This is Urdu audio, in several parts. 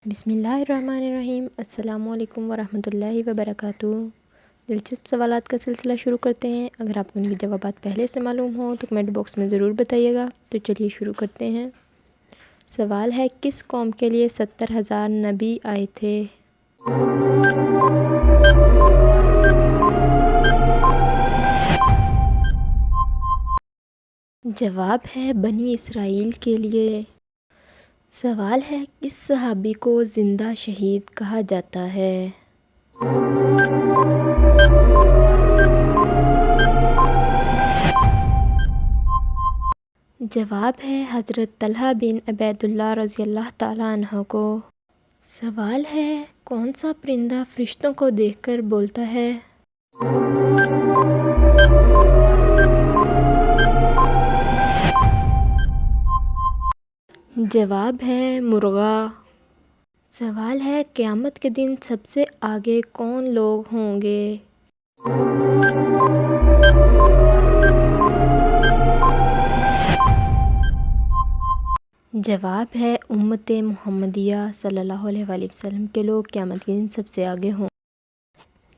بسم اللہ الرحمن الرحیم۔ السلام علیکم ورحمۃ اللہ وبرکاتہ۔ دلچسپ سوالات کا سلسلہ شروع کرتے ہیں۔ اگر آپ کو ان کے جوابات پہلے سے معلوم ہوں تو کمنٹ باکس میں ضرور بتائیے گا۔ تو چلیے شروع کرتے ہیں۔ سوال ہے، کس قوم کے لیے 70,000 نبی آئے تھے؟ جواب ہے بنی اسرائیل کے لیے۔ سوال ہے، کس صحابی کو زندہ شہید کہا جاتا ہے؟ جواب ہے حضرت طلحہ بن عبید اللہ رضی اللہ تعالیٰ عنہ کو۔ سوال ہے، کون سا پرندہ فرشتوں کو دیکھ کر بولتا ہے؟ جواب ہے مرغا۔ سوال ہے، قیامت کے دن سب سے آگے کون لوگ ہوں گے؟ جواب ہے امت محمدیہ صلی اللہ علیہ وآلہ وسلم کے لوگ قیامت کے دن سب سے آگے ہوں۔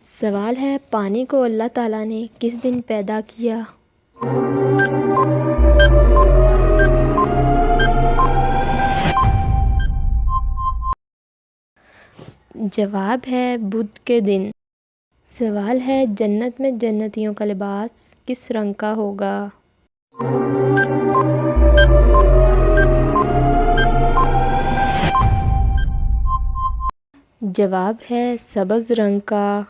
سوال ہے، پانی کو اللہ تعالیٰ نے کس دن پیدا کیا؟ جواب ہے بدھ کے دن۔ سوال ہے، جنت میں جنتیوں کا لباس کس رنگ کا ہوگا؟ جواب ہے سبز رنگ کا۔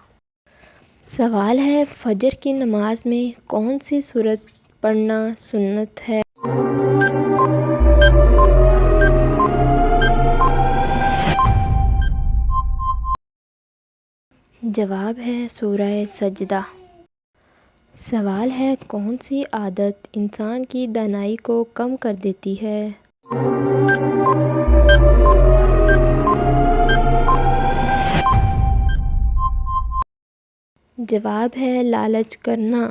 سوال ہے، فجر کی نماز میں کون سی سورت پڑھنا سنت ہے؟ جواب ہے سورہ سجدہ۔ سوال ہے، کون سی عادت انسان کی دانائی کو کم کر دیتی ہے؟ جواب ہے لالچ کرنا۔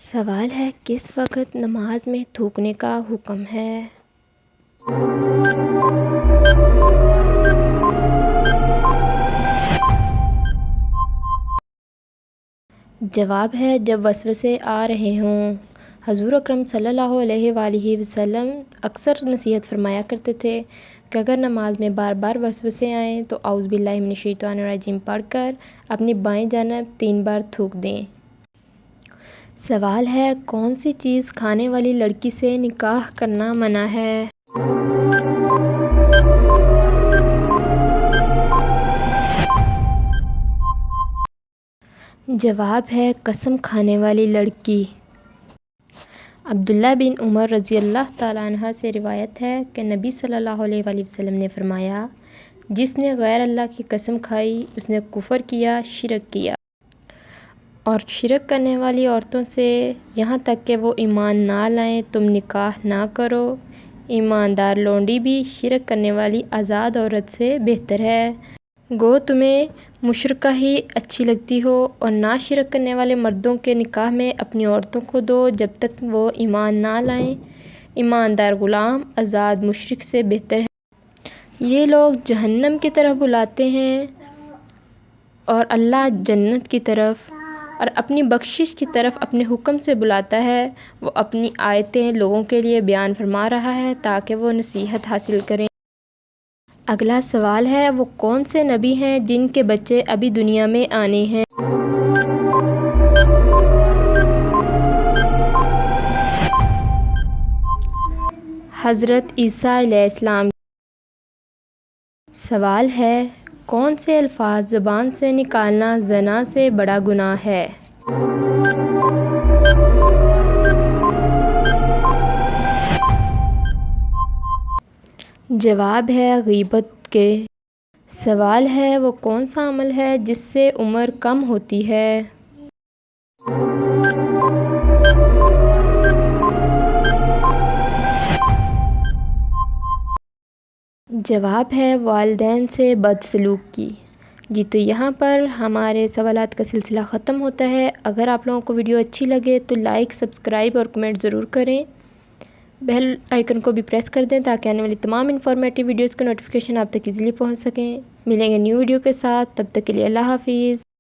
سوال ہے، کس وقت نماز میں تھوکنے کا حکم ہے؟ جواب ہے جب وسوسے آ رہے ہوں۔ حضور اکرم صلی اللہ علیہ وآلہ وسلم اکثر نصیحت فرمایا کرتے تھے کہ اگر نماز میں بار بار وسوسے آئیں تو اعوذ باللہ من الشیطان الرجیم پڑھ کر اپنی بائیں جانب 3 بار تھوک دیں۔ سوال ہے، کون سی چیز کھانے والی لڑکی سے نکاح کرنا منع ہے؟ جواب ہے قسم کھانے والی لڑکی۔ عبداللہ بن عمر رضی اللہ تعالیٰ عنہ سے روایت ہے کہ نبی صلی اللہ علیہ وآلہ وسلم نے فرمایا، جس نے غیر اللہ کی قسم کھائی اس نے کفر کیا، شرک کیا۔ اور شرک کرنے والی عورتوں سے یہاں تک کہ وہ ایمان نہ لائیں تم نکاح نہ کرو۔ ایماندار لونڈی بھی شرک کرنے والی آزاد عورت سے بہتر ہے۔ گو تمہیں مشرکہ ہی اچھی لگتی ہو اور نہ شرک کرنے والے مردوں کے نکاح میں اپنی عورتوں کو دو جب تک وہ ایمان نہ لائیں۔ ایماندار غلام آزاد مشرک سے بہتر ہے۔ یہ لوگ جہنم کی طرف بلاتے ہیں اور اللہ جنت کی طرف، اور اپنی بخشش کی طرف اپنے حکم سے بلاتا ہے۔ وہ اپنی آیتیں لوگوں کے لیے بیان فرما رہا ہے تاکہ وہ نصیحت حاصل کریں۔ اگلا سوال ہے، وہ کون سے نبی ہیں جن کے بچے ابھی دنیا میں آنے ہیں؟ حضرت عیسیٰ علیہ السلام۔ سوال ہے، کون سے الفاظ زبان سے نکالنا زنا سے بڑا گناہ ہے؟ جواب ہے غیبت کے۔ سوال ہے، وہ کون سا عمل ہے جس سے عمر کم ہوتی ہے؟ جواب ہے والدین سے بدسلوکی۔ جی تو یہاں پر ہمارے سوالات کا سلسلہ ختم ہوتا ہے۔ اگر آپ لوگوں کو ویڈیو اچھی لگے تو لائک، سبسکرائب اور کمنٹ ضرور کریں۔ بیل آئیکن کو بھی پریس کر دیں تاکہ آنے والی تمام انفارمیٹیو ویڈیوز کا نوٹیفیکیشن آپ تک ایزیلی پہنچ سکیں۔ ملیں گے نیو ویڈیو کے ساتھ، تب تک کے لیے اللہ حافظ۔